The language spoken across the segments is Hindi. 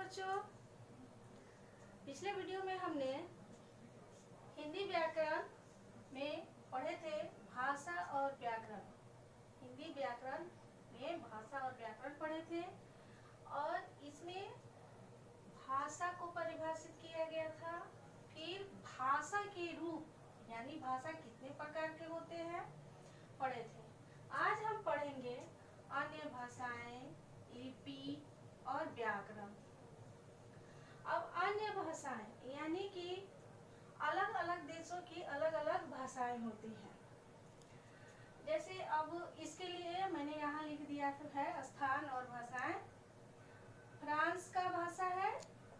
बच्चों, पिछले वीडियो में हमने हिंदी व्याकरण में पढ़े थे भाषा और व्याकरण। हिंदी व्याकरण में भाषा और व्याकरण पढ़े थे और इसमें भाषा को परिभाषित किया गया था। फिर भाषा के रूप यानी भाषा कितने प्रकार के होते हैं पढ़े थे। आज हम पढ़ेंगे अन्य भाषाएं, लिपि और व्याकरण। अब अन्य भाषाएं यानी कि अलग अलग देशों की अलग अलग भाषाएं होती हैं। जैसे अब इसके लिए मैंने यहाँ लिख दिया है स्थान और भाषाएं। फ्रांस का भाषा है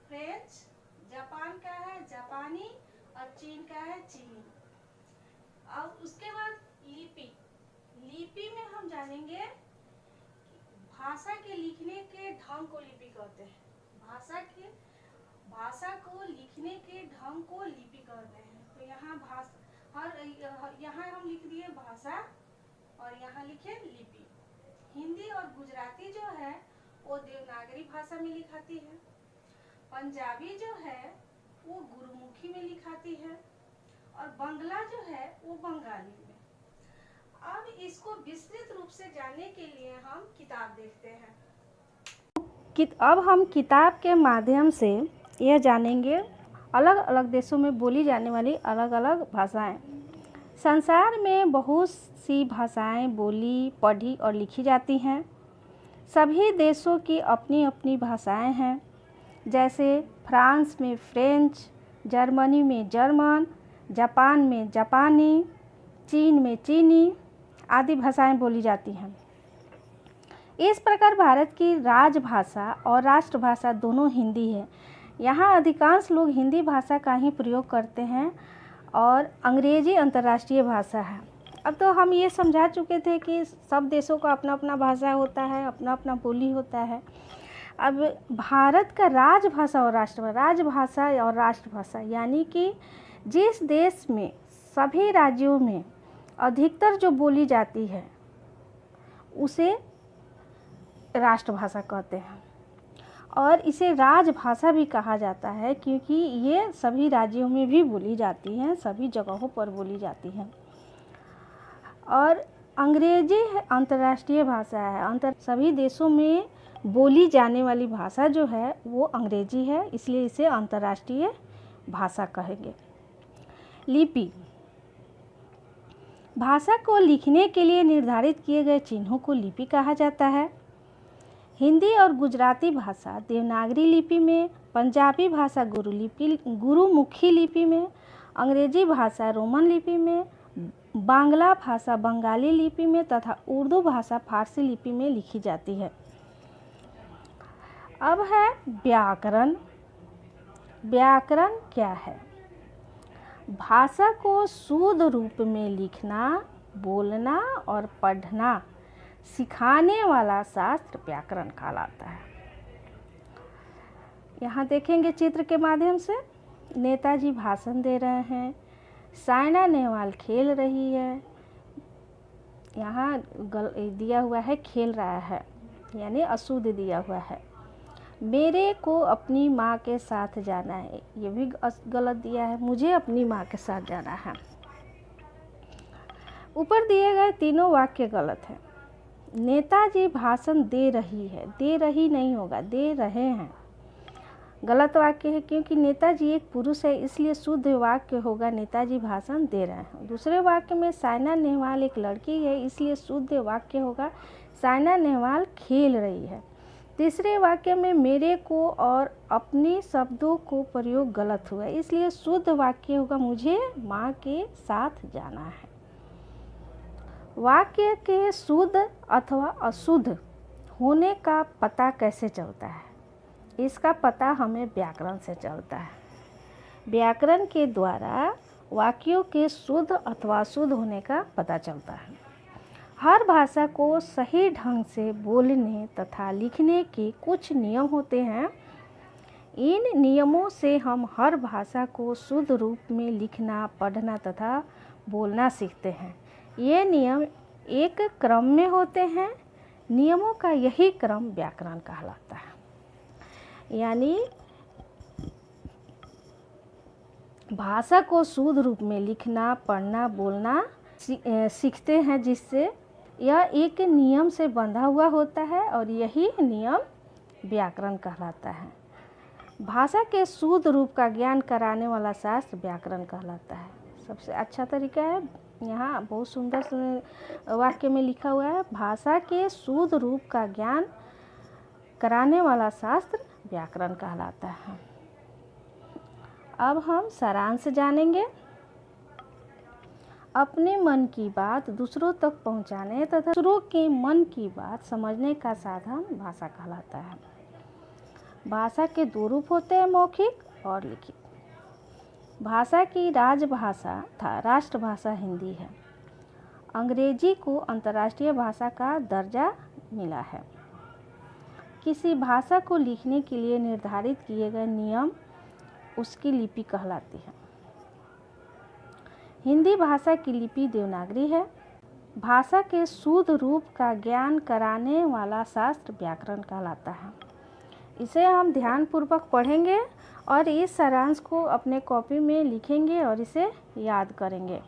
फ्रेंच, जापान का है जापानी और चीन का है चीनी। अब उसके बाद लिपि। लिपि में हम जानेंगे भाषा के लिखने के ढंग को लिपि कहते हैं। भाषा को लिखने के ढंग को लिपि कहते हैं। तो यहाँ हम लिख दिए भाषा और यहाँ लिखे लिपि। हिंदी और गुजराती जो है वो देवनागरी भाषा में लिखाती है। पंजाबी जो है वो गुरुमुखी में लिखाती है और बंगला जो है वो बंगाली में। अब इसको विस्तृत रूप से जानने के लिए हम किताब देखते हैं। अब हम किताब के माध्यम से यह जानेंगे अलग अलग देशों में बोली जाने वाली अलग अलग भाषाएं। संसार में बहुत सी भाषाएं बोली, पढ़ी और लिखी जाती हैं। सभी देशों की अपनी अपनी भाषाएं हैं। जैसे फ्रांस में फ्रेंच, जर्मनी में जर्मन, जापान में जापानी, चीन में चीनी आदि भाषाएं बोली जाती हैं। इस प्रकार भारत की राजभाषा और राष्ट्रभाषा दोनों हिंदी है। यहाँ अधिकांश लोग हिंदी भाषा का ही प्रयोग करते हैं और अंग्रेजी अंतर्राष्ट्रीय भाषा है। अब तो हम ये समझा चुके थे कि सब देशों का अपना अपना भाषा होता है, अपना अपना बोली होता है। अब भारत का राजभाषा और राष्ट्रभाषा यानी कि जिस देश में सभी राज्यों में अधिकतर जो बोली जाती है उसे राष्ट्रभाषा कहते हैं और इसे राजभाषा भी कहा जाता है क्योंकि ये सभी राज्यों में भी बोली जाती हैं, सभी जगहों पर बोली जाती हैं। और अंग्रेजी अंतर्राष्ट्रीय भाषा है। सभी देशों में बोली जाने वाली भाषा जो है वो अंग्रेजी है, इसलिए इसे अंतर्राष्ट्रीय भाषा कहेंगे। लिपि भाषा को लिखने के लिए निर्धारित किए गए चिन्हों को लिपि कहा जाता है। हिंदी और गुजराती भाषा देवनागरी लिपि में, पंजाबी भाषा गुरुमुखी लिपि में, अंग्रेजी भाषा रोमन लिपि में, बांग्ला भाषा बंगाली लिपि में तथा उर्दू भाषा फारसी लिपि में लिखी जाती है। अब है व्याकरण। व्याकरण क्या है? भाषा को शुद्ध रूप में लिखना, बोलना और पढ़ना सिखाने वाला शास्त्र व्याकरण कहलाता है। यहाँ देखेंगे चित्र के माध्यम से नेताजी भाषण दे रहे हैं, साइना नेहवाल खेल रही है। यहाँ दिया हुआ है खेल रहा है यानी अशुद्ध दिया हुआ है। मेरे को अपनी माँ के साथ जाना है, ये भी गलत दिया है, मुझे अपनी माँ के साथ जाना है। ऊपर दिए गए तीनों वाक्य गलत हैं। नेताजी भाषण दे रही है, दे रही नहीं होगा, दे रहे हैं, गलत वाक्य है क्योंकि नेताजी एक पुरुष है, इसलिए शुद्ध वाक्य होगा नेताजी भाषण दे रहे हैं। दूसरे वाक्य में साइना नेहवाल एक लड़की है, इसलिए शुद्ध वाक्य होगा साइना नेहवाल खेल रही है। तीसरे वाक्य में मेरे को और अपने शब्दों को प्रयोग गलत हुआ, इसलिए शुद्ध वाक्य होगा मुझे माँ के साथ जाना है। वाक्य के शुद्ध अथवा अशुद्ध होने का पता कैसे चलता है? इसका पता हमें व्याकरण से चलता है। व्याकरण के द्वारा वाक्यों के शुद्ध अथवा अशुद्ध होने का पता चलता है। हर भाषा को सही ढंग से बोलने तथा लिखने के कुछ नियम होते हैं। इन नियमों से हम हर भाषा को शुद्ध रूप में लिखना, पढ़ना तथा बोलना सीखते हैं। ये नियम एक क्रम में होते हैं। नियमों का यही क्रम व्याकरण कहलाता है। यानी भाषा को शुद्ध रूप में लिखना, पढ़ना, बोलना सीखते हैं, जिससे यह एक नियम से बंधा हुआ होता है और यही नियम व्याकरण कहलाता है। भाषा के शुद्ध रूप का ज्ञान कराने वाला शास्त्र व्याकरण कहलाता है। सबसे अच्छा तरीका है, यहाँ बहुत सुंदर वाक्य में लिखा हुआ है, भाषा के शुद्ध रूप का ज्ञान कराने वाला शास्त्र व्याकरण कहलाता है। अब हम सारांश जानेंगे। अपने मन की बात दूसरों तक पहुंचाने तथा दूसरों के मन की बात समझने का साधन भाषा कहलाता है। भाषा के दो रूप होते हैं, मौखिक और लिखित। भाषा की राजभाषा था राष्ट्रभाषा हिंदी है। अंग्रेजी को अंतर्राष्ट्रीय भाषा का दर्जा मिला है। किसी भाषा को लिखने के लिए निर्धारित किए गए नियम उसकी लिपि कहलाती है। हिंदी भाषा की लिपि देवनागरी है। भाषा के शुद्ध रूप का ज्ञान कराने वाला शास्त्र व्याकरण कहलाता है। इसे हम ध्यानपूर्वक पढ़ेंगे और इस सारांश को अपने कॉपी में लिखेंगे और इसे याद करेंगे।